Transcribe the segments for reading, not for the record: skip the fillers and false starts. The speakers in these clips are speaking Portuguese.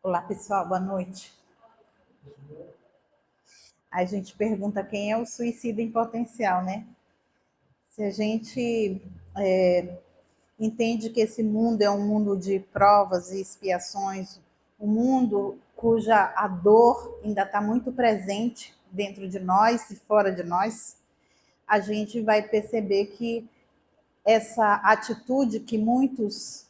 Olá, pessoal, boa noite. A gente pergunta quem é o suicida em potencial, né? Se a gente entende que esse mundo é um mundo de provas e expiações, um mundo cuja a dor ainda está muito presente dentro de nós e fora de nós, a gente vai perceber que essa atitude que muitos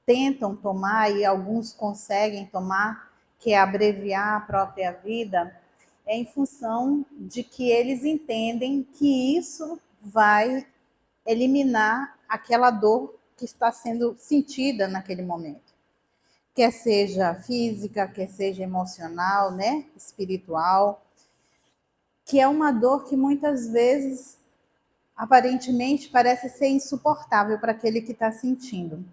tentam tomar e alguns conseguem tomar, que é abreviar a própria vida, é em função de que eles entendem que isso vai eliminar aquela dor que está sendo sentida naquele momento. Quer seja física, quer seja emocional, né? Espiritual, que é uma dor que muitas vezes aparentemente parece ser insuportável para aquele que está sentindo.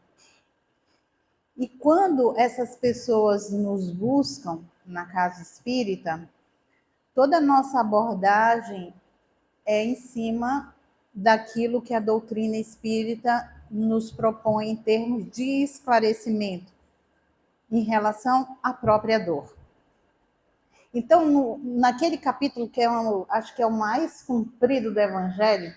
E quando essas pessoas nos buscam na casa espírita, toda a nossa abordagem é em cima daquilo que a doutrina espírita nos propõe em termos de esclarecimento em relação à própria dor. Então, naquele capítulo que acho que é o mais comprido do Evangelho,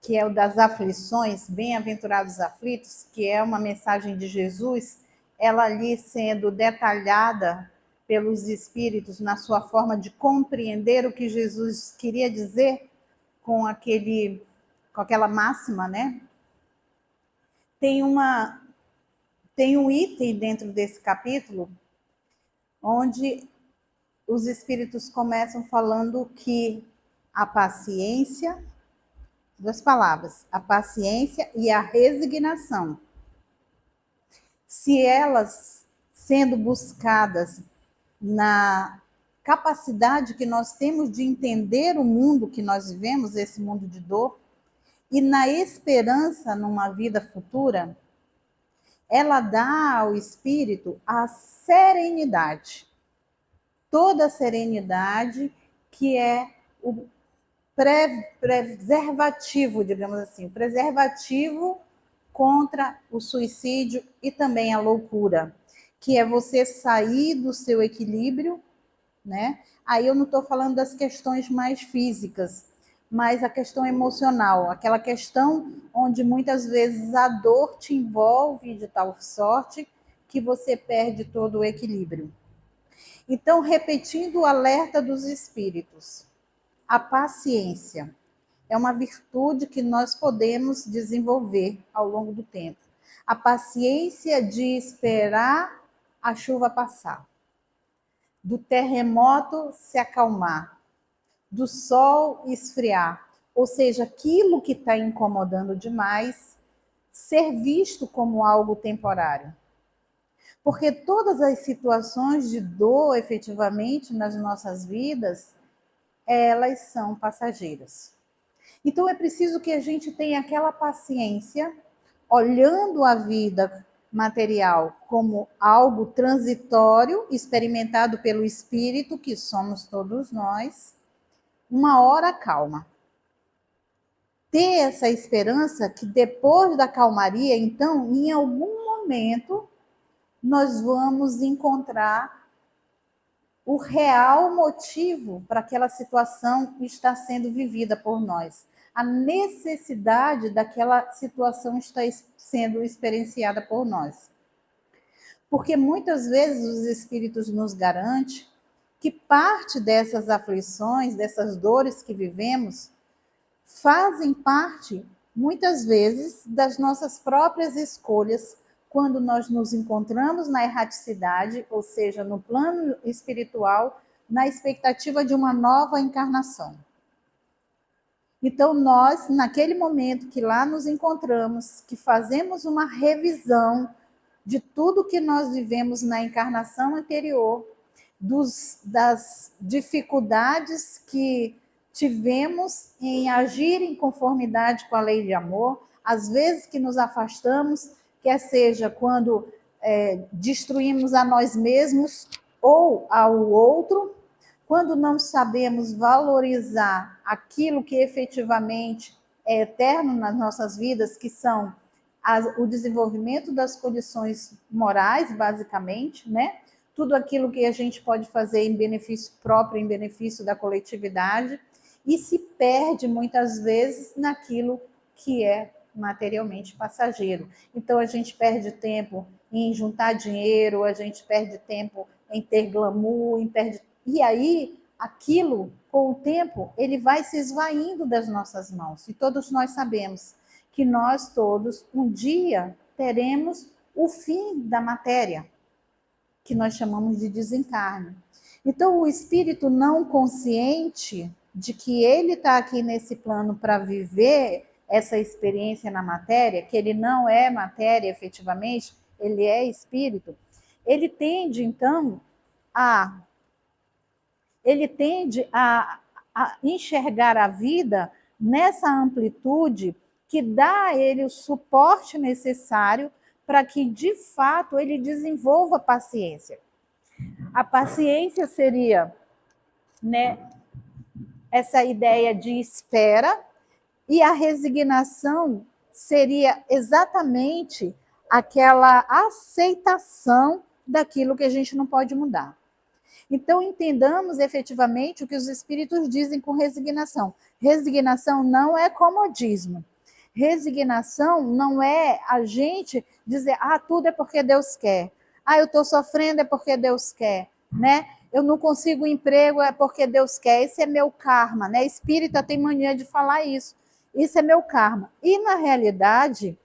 que é o das aflições, bem-aventurados aflitos, que é uma mensagem de Jesus, ela ali sendo detalhada pelos espíritos na sua forma de compreender o que Jesus queria dizer com aquela máxima, né? Tem um item dentro desse capítulo onde os espíritos começam falando que a paciência, duas palavras, a paciência e a resignação, se elas sendo buscadas na capacidade que nós temos de entender o mundo que nós vivemos, esse mundo de dor, e na esperança numa vida futura, ela dá ao espírito a serenidade. Toda a serenidade que é o preservativo, digamos assim, o preservativo contra o suicídio e também a loucura, que é você sair do seu equilíbrio, né? Aí eu não estou falando das questões mais físicas, mas a questão emocional, aquela questão onde muitas vezes a dor te envolve de tal sorte que você perde todo o equilíbrio. Então, repetindo o alerta dos espíritos, a paciência é uma virtude que nós podemos desenvolver ao longo do tempo. A paciência de esperar a chuva passar, do terremoto se acalmar, do sol esfriar, ou seja, aquilo que está incomodando demais ser visto como algo temporário. Porque todas as situações de dor, efetivamente, nas nossas vidas, elas são passageiras. Então é preciso que a gente tenha aquela paciência, olhando a vida material como algo transitório, experimentado pelo espírito, que somos todos nós, uma hora calma. Ter essa esperança que depois da calmaria, então, em algum momento, nós vamos encontrar o real motivo para aquela situação estar sendo vivida por nós. A necessidade daquela situação estar sendo experienciada por nós. Porque muitas vezes os espíritos nos garantem que parte dessas aflições, dessas dores que vivemos, fazem parte, muitas vezes, das nossas próprias escolhas quando nós nos encontramos na erraticidade, ou seja, no plano espiritual, na expectativa de uma nova encarnação. Então, nós, naquele momento que lá nos encontramos, que fazemos uma revisão de tudo que nós vivemos na encarnação anterior, das dificuldades que tivemos em agir em conformidade com a lei de amor, às vezes que nos afastamos, quer seja quando destruímos a nós mesmos ou ao outro, quando não sabemos valorizar aquilo que efetivamente é eterno nas nossas vidas, que são o desenvolvimento das condições morais, basicamente, né? Tudo aquilo que a gente pode fazer em benefício próprio, em benefício da coletividade, e se perde muitas vezes naquilo que é materialmente passageiro. Então a gente perde tempo em juntar dinheiro, a gente perde tempo em ter glamour, e aí aquilo, com o tempo, ele vai se esvaindo das nossas mãos. E todos nós sabemos que nós todos, um dia, teremos o fim da matéria, que nós chamamos de desencarne. Então, o espírito não consciente de que ele está aqui nesse plano para viver essa experiência na matéria, que ele não é matéria efetivamente, ele é espírito, ele tende, então, a enxergar a vida nessa amplitude que dá a ele o suporte necessário para que, de fato, ele desenvolva paciência. A paciência seria, né, essa ideia de espera, e a resignação seria exatamente aquela aceitação daquilo que a gente não pode mudar. Então, entendamos efetivamente o que os espíritos dizem com resignação. Resignação não é comodismo. Resignação não é a gente dizer, tudo é porque Deus quer. Eu estou sofrendo é porque Deus quer, né? Eu não consigo emprego é porque Deus quer. Esse é meu karma, né? Espírita tem mania de falar isso. Isso é meu karma. E, na realidade,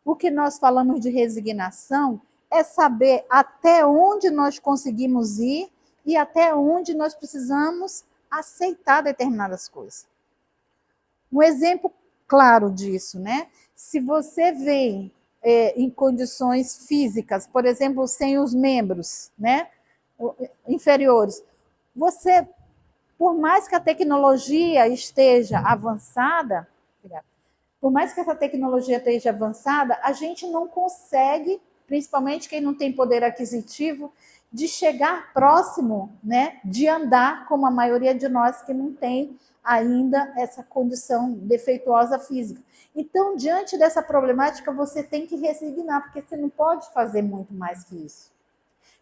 o que nós falamos de resignação é saber até onde nós conseguimos ir e até onde nós precisamos aceitar determinadas coisas. Um exemplo claro disso, né? Se você vê em condições físicas, por exemplo, sem os membros, né, inferiores, você, por mais que a tecnologia esteja avançada, por mais que essa tecnologia esteja avançada, a gente não consegue, principalmente quem não tem poder aquisitivo, de chegar próximo, né, de andar como a maioria de nós que não tem ainda essa condição defeituosa física. Então, diante dessa problemática, você tem que resignar, porque você não pode fazer muito mais que isso.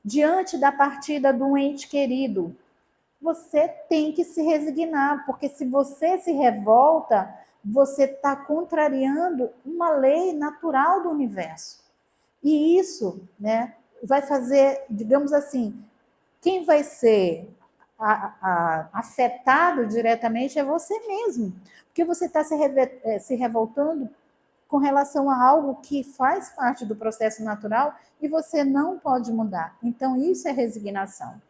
Diante da partida de um ente querido, você tem que se resignar, porque se você se revolta, você está contrariando uma lei natural do universo. E isso, né, vai fazer, digamos assim, quem vai ser afetado diretamente é você mesmo, porque você está se revoltando com relação a algo que faz parte do processo natural e você não pode mudar. Então, isso é resignação.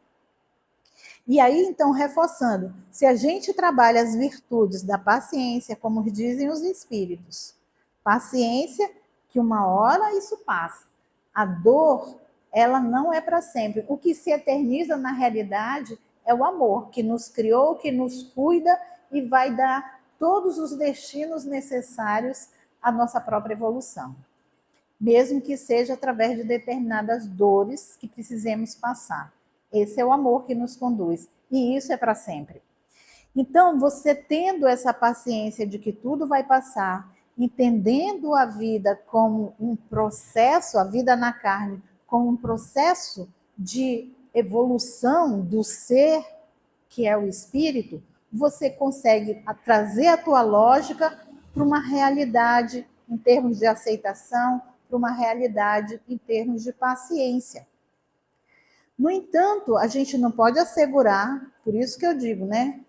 E aí, então, reforçando, se a gente trabalha as virtudes da paciência, como dizem os espíritos, paciência, que uma hora isso passa. A dor, ela não é para sempre. O que se eterniza na realidade é o amor, que nos criou, que nos cuida e vai dar todos os destinos necessários à nossa própria evolução. Mesmo que seja através de determinadas dores que precisemos passar. Esse é o amor que nos conduz. E isso é para sempre. Então, você tendo essa paciência de que tudo vai passar, entendendo a vida como um processo, a vida na carne, como um processo de evolução do ser, que é o espírito, você consegue trazer a tua lógica para uma realidade em termos de aceitação, para uma realidade em termos de paciência. No entanto, a gente não pode assegurar, por isso que eu digo, né,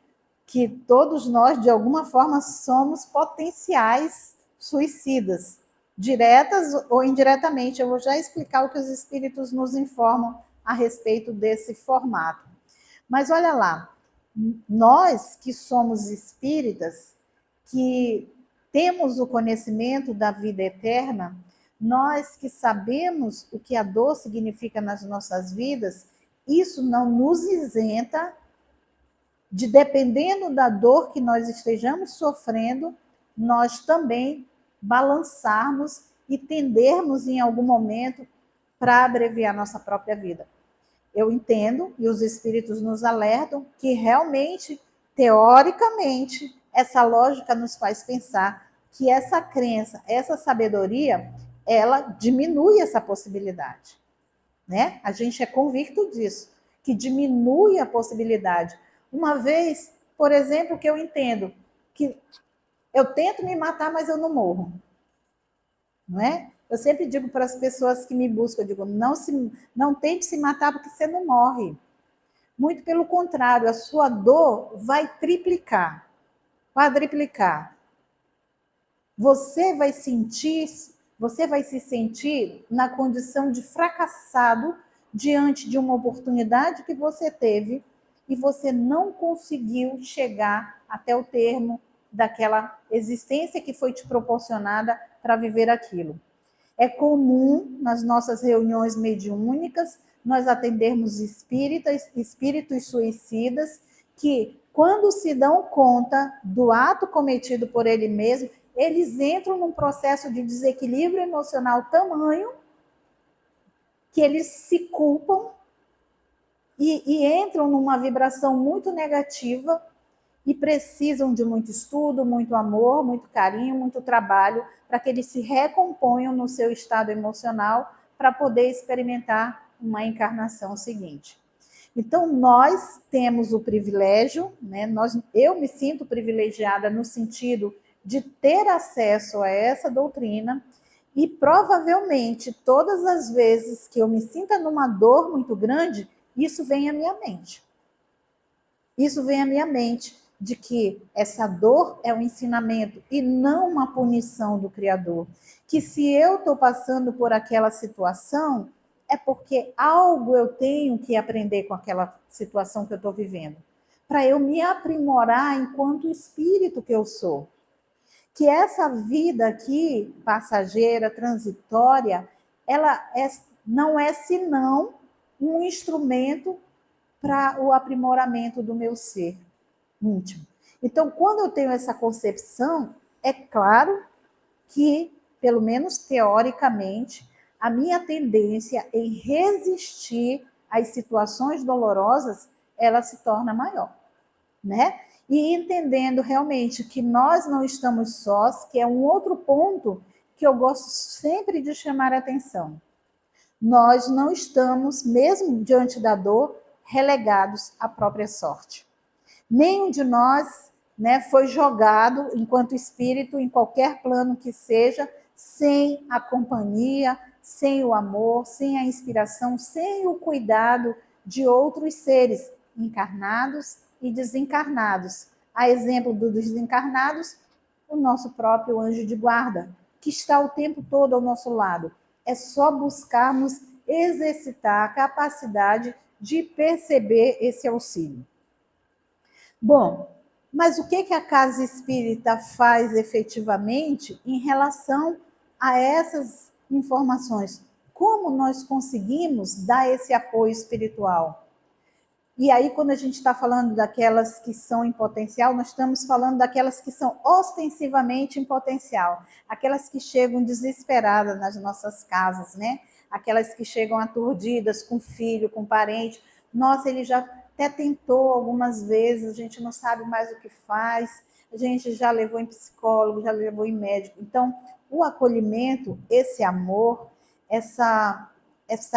que todos nós, de alguma forma, somos potenciais suicidas, diretas ou indiretamente. Eu vou já explicar o que os espíritos nos informam a respeito desse formato. Mas olha lá, nós que somos espíritas, que temos o conhecimento da vida eterna, nós que sabemos o que a dor significa nas nossas vidas, isso não nos isenta de, dependendo da dor que nós estejamos sofrendo, nós também balançarmos e tendermos em algum momento para abreviar nossa própria vida. Eu entendo, e os espíritos nos alertam, que realmente, teoricamente, essa lógica nos faz pensar que essa crença, essa sabedoria, ela diminui essa possibilidade, né? A gente é convicto disso, que diminui a possibilidade. Uma vez, por exemplo, que eu entendo que eu tento me matar, mas eu não morro, não é? Eu sempre digo para as pessoas que me buscam, eu digo, não tente se matar porque você não morre. Muito pelo contrário, a sua dor vai triplicar, quadriplicar. Você vai se sentir na condição de fracassado diante de uma oportunidade que você teve e você não conseguiu chegar até o termo daquela existência que foi te proporcionada para viver aquilo. É comum nas nossas reuniões mediúnicas nós atendermos espíritos suicidas que, quando se dão conta do ato cometido por ele mesmo, eles entram num processo de desequilíbrio emocional tamanho que eles se culpam e entram numa vibração muito negativa e precisam de muito estudo, muito amor, muito carinho, muito trabalho para que eles se recomponham no seu estado emocional para poder experimentar uma encarnação seguinte. Então, nós temos o privilégio, né? Eu me sinto privilegiada no sentido de ter acesso a essa doutrina e provavelmente todas as vezes que eu me sinta numa dor muito grande, isso vem à minha mente. Isso vem à minha mente de que essa dor é um ensinamento e não uma punição do Criador. Que se eu estou passando por aquela situação, é porque algo eu tenho que aprender com aquela situação que eu estou vivendo. Para eu me aprimorar enquanto espírito que eu sou. Que essa vida aqui, passageira, transitória, não é senão um instrumento para o aprimoramento do meu ser íntimo. Então, quando eu tenho essa concepção, é claro que, pelo menos teoricamente, a minha tendência em resistir às situações dolorosas, ela se torna maior, né? E entendendo realmente que nós não estamos sós, que é um outro ponto que eu gosto sempre de chamar a atenção. Nós não estamos, mesmo diante da dor, relegados à própria sorte. Nenhum de nós, né, foi jogado enquanto espírito em qualquer plano que seja, sem a companhia, sem o amor, sem a inspiração, sem o cuidado de outros seres encarnados e desencarnados. A exemplo dos desencarnados, o nosso próprio anjo de guarda, que está o tempo todo ao nosso lado. É só buscarmos exercitar a capacidade de perceber esse auxílio. Bom, mas o que a casa espírita faz efetivamente em relação a essas informações? Como nós conseguimos dar esse apoio espiritual? E aí, quando a gente está falando daquelas que são em potencial, nós estamos falando daquelas que são ostensivamente em potencial, aquelas que chegam desesperadas nas nossas casas, né? Aquelas que chegam aturdidas com filho, com parente. Nossa, ele já até tentou algumas vezes, a gente não sabe mais o que faz, a gente já levou em psicólogo, já levou em médico. Então, o acolhimento, esse amor, essa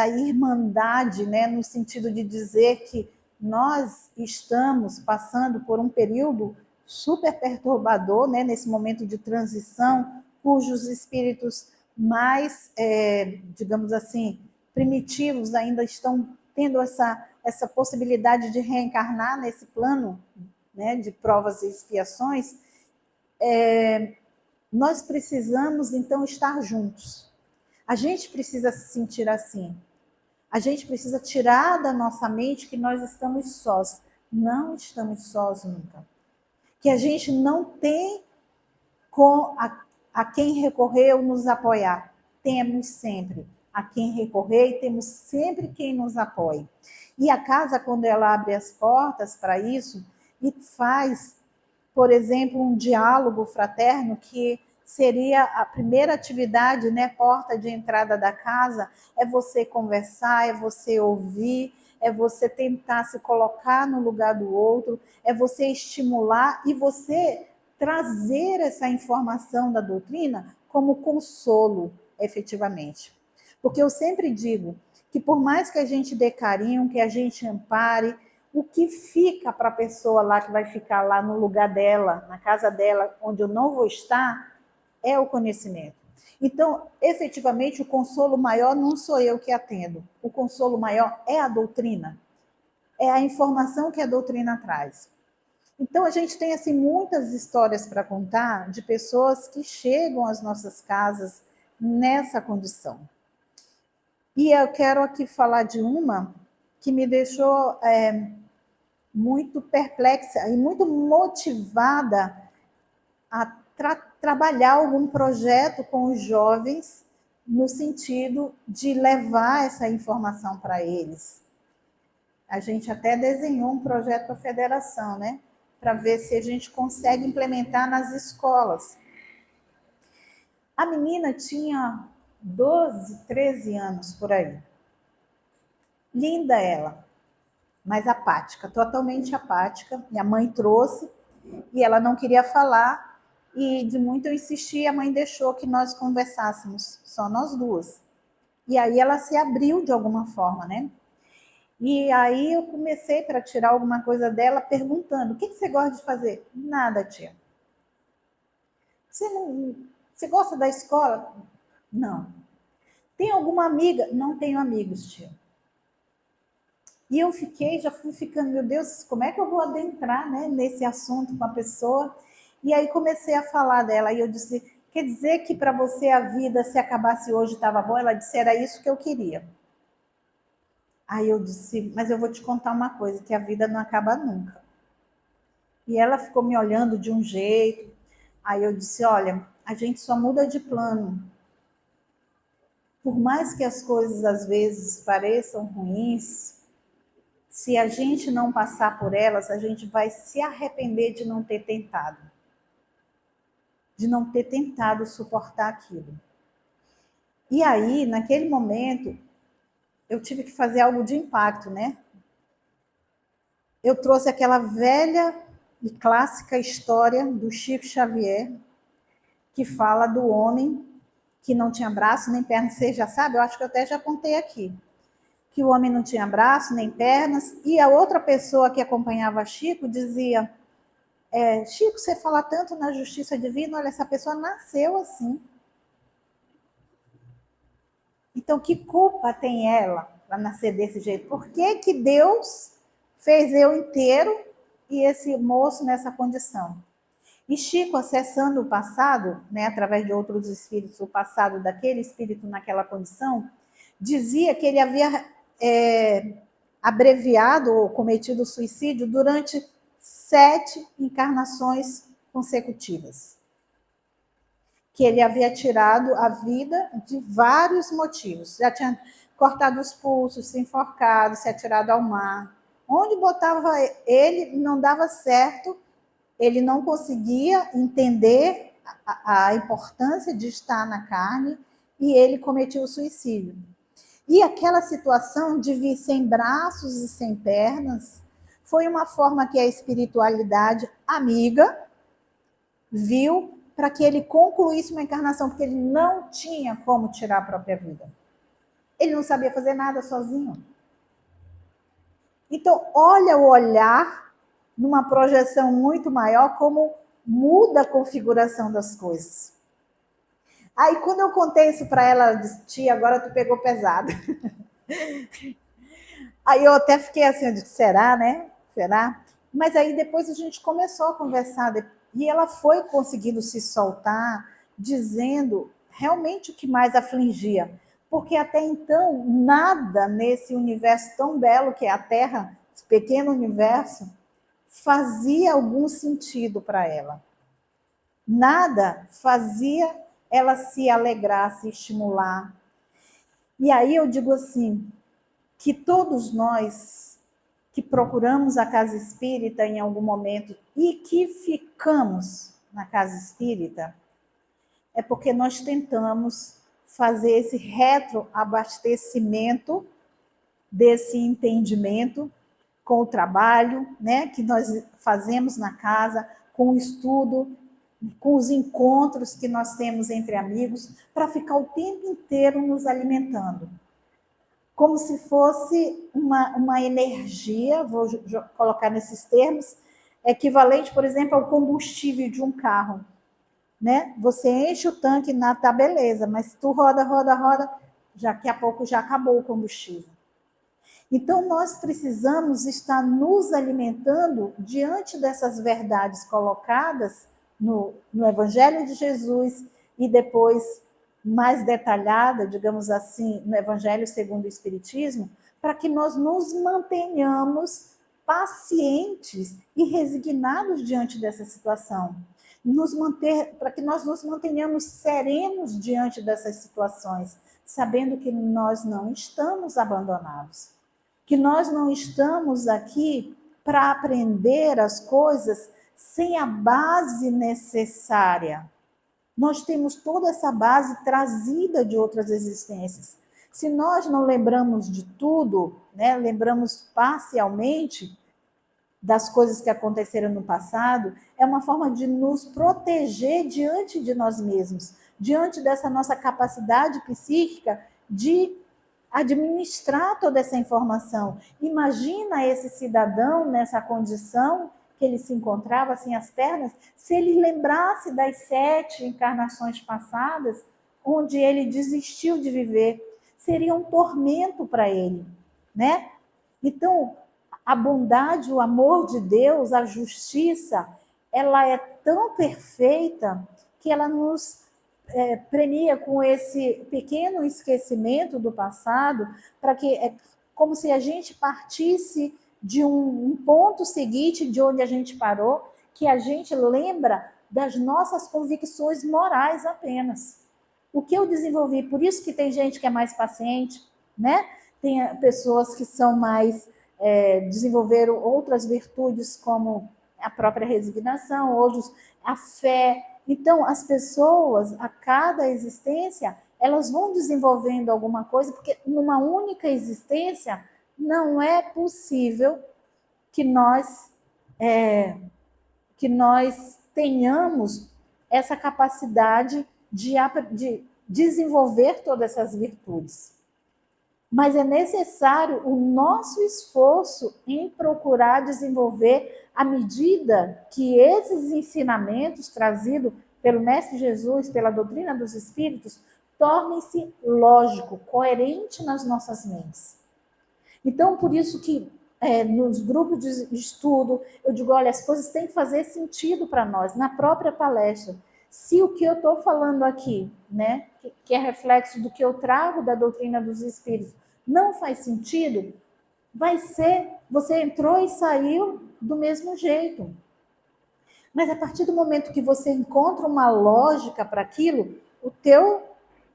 irmandade, né, no sentido de dizer que nós estamos passando por um período super perturbador, né, nesse momento de transição, cujos espíritos mais, digamos assim, primitivos ainda estão tendo essa possibilidade de reencarnar nesse plano, né, de provas e expiações. Nós precisamos, então, estar juntos. A gente precisa se sentir assim. A gente precisa tirar da nossa mente que nós estamos sós. Não estamos sós nunca. Que a gente não tem a quem recorrer ou nos apoiar. Temos sempre a quem recorrer e temos sempre quem nos apoie. E a casa, quando ela abre as portas para isso e faz, por exemplo, um diálogo fraterno que seria a primeira atividade, né, porta de entrada da casa, é você conversar, é você ouvir, é você tentar se colocar no lugar do outro, é você estimular e você trazer essa informação da doutrina como consolo, efetivamente. Porque eu sempre digo que por mais que a gente dê carinho, que a gente ampare, o que fica para a pessoa lá que vai ficar lá no lugar dela, na casa dela, onde eu não vou estar, é o conhecimento. Então, efetivamente, o consolo maior não sou eu que atendo. O consolo maior é a doutrina. É a informação que a doutrina traz. Então, a gente tem assim muitas histórias para contar de pessoas que chegam às nossas casas nessa condição. E eu quero aqui falar de uma que me deixou muito perplexa e muito motivada a trabalhar algum projeto com os jovens no sentido de levar essa informação para eles. A gente até desenhou um projeto para a federação, né? Para ver se a gente consegue implementar nas escolas. A menina tinha 12, 13 anos por aí. Linda ela, mas apática, totalmente apática. Minha mãe trouxe e ela não queria falar, e de muito eu insisti, a mãe deixou que nós conversássemos, só nós duas. E aí ela se abriu de alguma forma, né? E aí eu comecei para tirar alguma coisa dela perguntando: o que você gosta de fazer? Nada, tia. Você gosta da escola? Não. Tem alguma amiga? Não tenho amigos, tia. E eu já fui ficando, meu Deus, como é que eu vou adentrar, né, nesse assunto com a pessoa? E aí comecei a falar dela, e eu disse: quer dizer que para você a vida, se acabasse hoje, estava bom? Ela disse: era isso que eu queria. Aí eu disse: mas eu vou te contar uma coisa, que a vida não acaba nunca. E ela ficou me olhando de um jeito. Aí eu disse: olha, a gente só muda de plano. Por mais que as coisas às vezes pareçam ruins, se a gente não passar por elas, a gente vai se arrepender de não ter tentado. De não ter tentado suportar aquilo. E aí, naquele momento, eu tive que fazer algo de impacto, né? Eu trouxe aquela velha e clássica história do Chico Xavier, que fala do homem que não tinha braço nem pernas. Você já sabe, eu acho que eu até já contei aqui. Que o homem não tinha braço nem pernas, e a outra pessoa que acompanhava Chico dizia: Chico, você fala tanto na justiça divina, olha, essa pessoa nasceu assim. Então, que culpa tem ela para nascer desse jeito? Por que que Deus fez eu inteiro e esse moço nessa condição? E Chico, acessando o passado, né, através de outros espíritos, o passado daquele espírito naquela condição, dizia que ele havia abreviado ou cometido suicídio durante 7 encarnações consecutivas. Que ele havia tirado a vida de vários motivos. Já tinha cortado os pulsos, se enforcado, se atirado ao mar. Onde botava ele, não dava certo, ele não conseguia entender a importância de estar na carne e ele cometia o suicídio. E aquela situação de vir sem braços e sem pernas foi uma forma que a espiritualidade amiga viu para que ele concluísse uma encarnação, porque ele não tinha como tirar a própria vida. Ele não sabia fazer nada sozinho. Então, olha o olhar numa projeção muito maior, como muda a configuração das coisas. Aí, quando eu contei isso para ela, ela disse: tia, agora tu pegou pesado. Aí eu até fiquei assim, eu disse: será, né? Será? Mas aí depois a gente começou a conversar, e ela foi conseguindo se soltar, dizendo realmente o que mais afligia. Porque até então, nada nesse universo tão belo que é a Terra, esse pequeno universo, fazia algum sentido para ela. Nada fazia ela se alegrar, se estimular. E aí eu digo assim, que todos nós que procuramos a casa espírita em algum momento e que ficamos na casa espírita, é porque nós tentamos fazer esse retroabastecimento desse entendimento com o trabalho, né, que nós fazemos na casa, com o estudo, com os encontros que nós temos entre amigos, para ficar o tempo inteiro nos alimentando. Como se fosse uma energia, vou colocar nesses termos, equivalente, por exemplo, ao combustível de um carro. Né? Você enche o tanque, tá beleza, mas tu roda, daqui a pouco já acabou o combustível. Então, nós precisamos estar nos alimentando diante dessas verdades colocadas no Evangelho de Jesus e depois mais detalhada, digamos assim, no Evangelho segundo o Espiritismo, para que nós nos mantenhamos pacientes e resignados diante dessa situação. Para que nós nos mantenhamos serenos diante dessas situações, sabendo que nós não estamos abandonados, que nós não estamos aqui para aprender as coisas sem a base necessária. Nós temos toda essa base trazida de outras existências. Se nós não lembramos de tudo, né, lembramos parcialmente das coisas que aconteceram no passado, é uma forma de nos proteger diante de nós mesmos, diante dessa nossa capacidade psíquica de administrar toda essa informação. Imagina esse cidadão nessa condição que ele se encontrava, sem as pernas, se ele lembrasse das 7 encarnações passadas, onde ele desistiu de viver, seria um tormento para ele, né? Então, a bondade, o amor de Deus, a justiça, ela é tão perfeita que ela nos premia com esse pequeno esquecimento do passado, para que é como se a gente partisse de um ponto seguinte de onde a gente parou, que a gente lembra das nossas convicções morais apenas. O que eu desenvolvi, por isso que tem gente que é mais paciente, né? Tem pessoas que são mais desenvolveram outras virtudes como a própria resignação, outros a fé. Então, as pessoas, a cada existência, elas vão desenvolvendo alguma coisa, porque numa única existência não é possível que nós tenhamos essa capacidade de desenvolver todas essas virtudes. Mas é necessário o nosso esforço em procurar desenvolver à medida que esses ensinamentos trazidos pelo Mestre Jesus, pela doutrina dos Espíritos, tornem-se lógico, coerente nas nossas mentes. Então, por isso que nos grupos de estudo, eu digo, olha, as coisas têm que fazer sentido para nós, na própria palestra. Se o que eu estou falando aqui, né, que é reflexo do que eu trago da doutrina dos Espíritos, não faz sentido, vai ser, você entrou e saiu do mesmo jeito. Mas a partir do momento que você encontra uma lógica para aquilo, o teu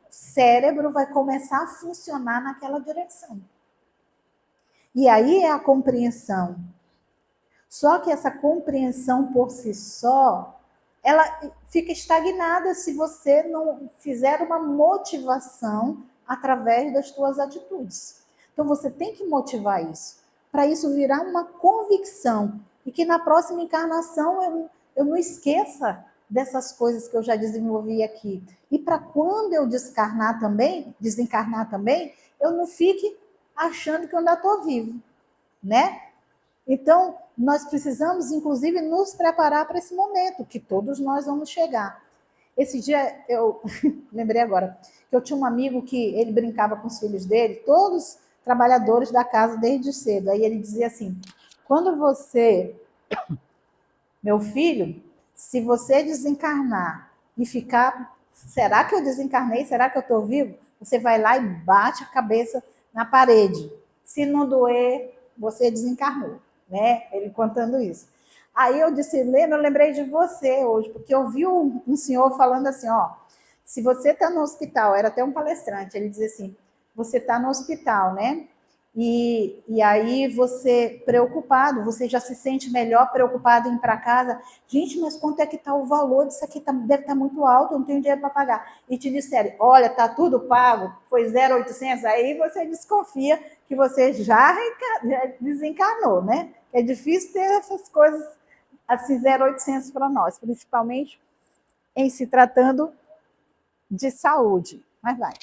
cérebro vai começar a funcionar naquela direção. E aí é a compreensão. Só que essa compreensão por si só, ela fica estagnada se você não fizer uma motivação através das tuas atitudes. Então, você tem que motivar isso, para isso virar uma convicção, e que na próxima encarnação eu não esqueça dessas coisas que eu já desenvolvi aqui. E para quando eu desencarnar também, eu não fique achando que eu ainda estou vivo, né? Então, nós precisamos, inclusive, nos preparar para esse momento, que todos nós vamos chegar. Esse dia, eu lembrei agora, que eu tinha um amigo que ele brincava com os filhos dele, todos trabalhadores da casa desde cedo. Aí ele dizia assim, quando você, meu filho, se você desencarnar e ficar, será que eu desencarnei? Será que eu estou vivo? Você vai lá e bate a cabeça na parede. Se não doer, você desencarnou, né? Ele contando isso. Aí eu disse, Lena, eu lembrei de você hoje, porque eu vi um senhor falando assim, ó, se você está no hospital, era até um palestrante, ele dizia assim, você está no hospital, né? E aí você preocupado, você já se sente melhor preocupado em ir para casa. Gente, mas quanto é que está o valor disso aqui? Deve estar muito alto, eu não tenho dinheiro para pagar. E te disseram, olha, está tudo pago, foi 0,800, aí você desconfia que você já desencarnou, né? É difícil ter essas coisas assim, 0,800 para nós, principalmente em se tratando de saúde. Mas vai.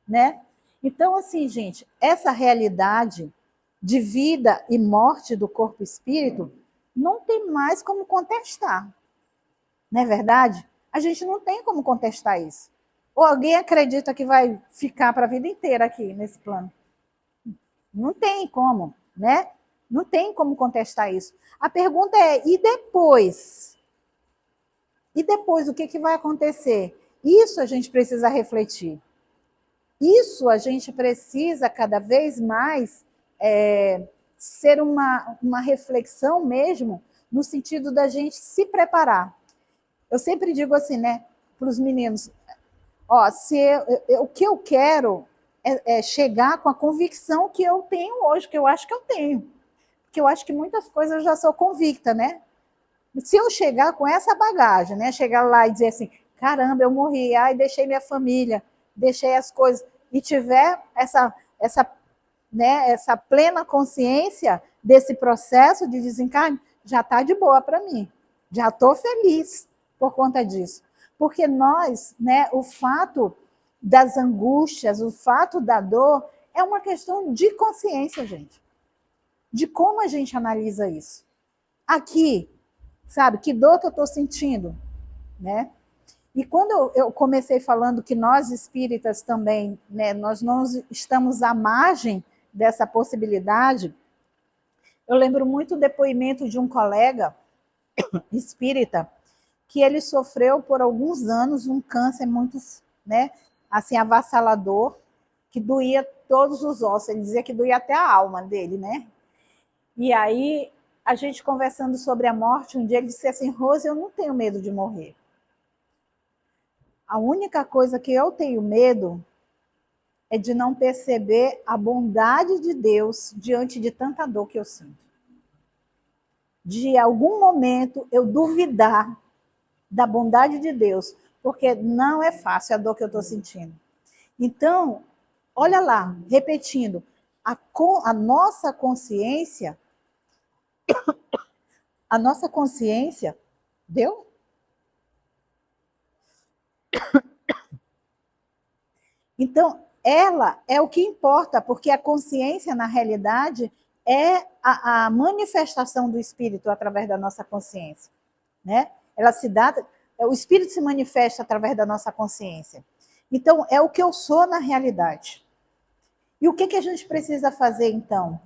Né? Então, assim, gente, essa realidade de vida e morte do corpo e espírito não tem mais como contestar. Não é verdade? A gente não tem como contestar isso. Ou alguém acredita que vai ficar para a vida inteira aqui nesse plano? Não tem como, né? Não tem como contestar isso. A pergunta é: e depois? E depois o que vai acontecer? Isso a gente precisa refletir. Isso a gente precisa cada vez mais ser uma reflexão mesmo, no sentido da gente se preparar. Eu sempre digo assim, né, para os meninos, ó, o que eu quero é chegar com a convicção que eu tenho hoje, que eu acho que eu tenho. Porque eu acho que muitas coisas eu já sou convicta, né? Se eu chegar com essa bagagem, né, chegar lá e dizer assim, caramba, eu morri, ai, deixei minha família, deixei as coisas, e tiver essa plena consciência desse processo de desencarne, já está de boa para mim. Já estou feliz por conta disso. Porque nós, né, o fato das angústias, o fato da dor, é uma questão de consciência, gente. De como a gente analisa isso. Aqui, sabe, que dor que eu estou sentindo, né? E quando eu comecei falando que nós espíritas também, né, nós não estamos à margem dessa possibilidade, eu lembro muito o depoimento de um colega espírita que ele sofreu por alguns anos um câncer muito, né, assim, avassalador, que doía todos os ossos, ele dizia que doía até a alma dele, né? E aí, a gente conversando sobre a morte, um dia ele disse assim, Rose, eu não tenho medo de morrer. A única coisa que eu tenho medo é de não perceber a bondade de Deus diante de tanta dor que eu sinto. De algum momento eu duvidar da bondade de Deus, porque não é fácil a dor que eu estou sentindo. Então, olha lá, repetindo, a nossa consciência, deu? Então, ela é o que importa, porque a consciência, na realidade, é a manifestação do espírito através da nossa consciência, né? Ela se dá, o espírito se manifesta através da nossa consciência. Então, é o que eu sou na realidade. E o que a gente precisa fazer, então?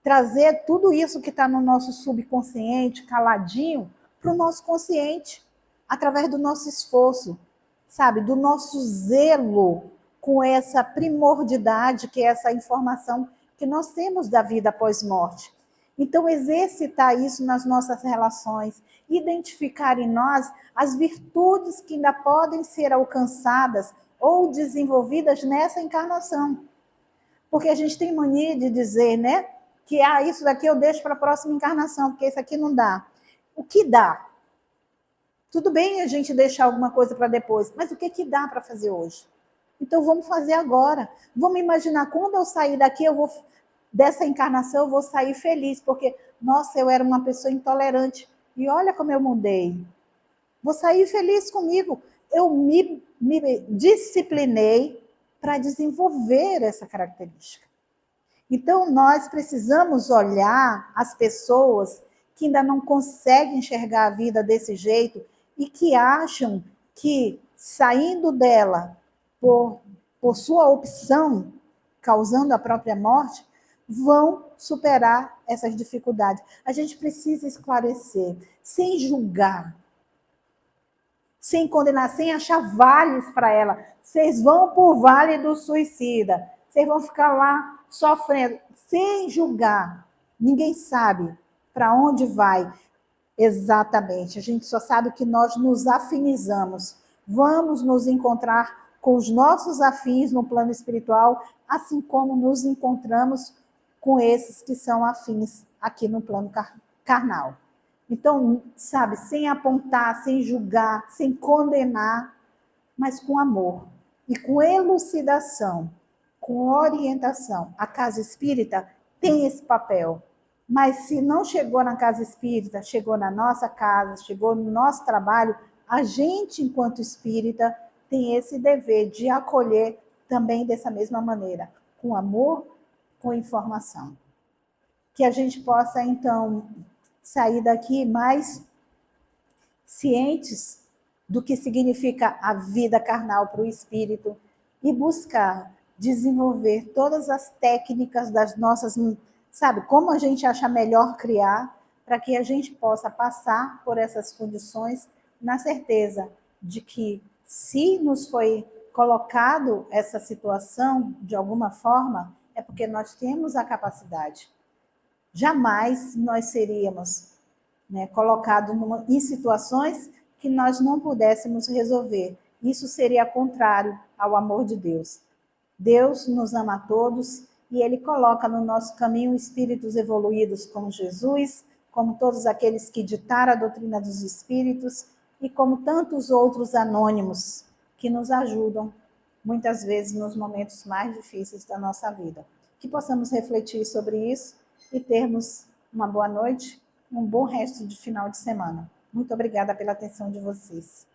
Trazer tudo isso que está no nosso subconsciente, caladinho, para o nosso consciente, através do nosso esforço, sabe? Do nosso zelo com essa primordidade, que é essa informação que nós temos da vida após morte. Então, exercitar isso nas nossas relações, identificar em nós as virtudes que ainda podem ser alcançadas ou desenvolvidas nessa encarnação. Porque a gente tem mania de dizer, né, que isso daqui eu deixo para a próxima encarnação, porque isso aqui não dá. O que dá? Tudo bem a gente deixar alguma coisa para depois, mas o que dá para fazer hoje? Então vamos fazer agora. Vamos imaginar, quando eu sair daqui, dessa encarnação, eu vou sair feliz, porque, nossa, eu era uma pessoa intolerante, e olha como eu mudei. Vou sair feliz comigo. Eu me disciplinei para desenvolver essa característica. Então, nós precisamos olhar as pessoas que ainda não conseguem enxergar a vida desse jeito e que acham que, saindo dela por sua opção, causando a própria morte, vão superar essas dificuldades. A gente precisa esclarecer, sem julgar, sem condenar, sem achar vales para ela. Vocês vão por vale do suicida. Vocês vão ficar lá sofrendo, sem julgar. Ninguém sabe para onde vai exatamente. A gente só sabe que nós nos afinizamos. Vamos nos encontrar com os nossos afins no plano espiritual, assim como nos encontramos com esses que são afins aqui no plano carnal. Então, sabe, sem apontar, sem julgar, sem condenar, mas com amor e com elucidação, com orientação. A casa espírita tem esse papel. Mas se não chegou na casa espírita, chegou na nossa casa, chegou no nosso trabalho, a gente, enquanto espírita, tem esse dever de acolher também dessa mesma maneira, com amor, com informação. Que a gente possa, então, sair daqui mais cientes do que significa a vida carnal para o espírito e buscar desenvolver todas as técnicas das nossas, sabe, como a gente acha melhor criar, para que a gente possa passar por essas condições na certeza de que, se nos foi colocado essa situação de alguma forma, é porque nós temos a capacidade. Jamais nós seríamos, né, colocados em situações que nós não pudéssemos resolver. Isso seria contrário ao amor de Deus. Deus nos ama a todos e Ele coloca no nosso caminho espíritos evoluídos como Jesus, como todos aqueles que ditaram a doutrina dos espíritos e como tantos outros anônimos que nos ajudam, muitas vezes, nos momentos mais difíceis da nossa vida. Que possamos refletir sobre isso e termos uma boa noite, um bom resto de final de semana. Muito obrigada pela atenção de vocês.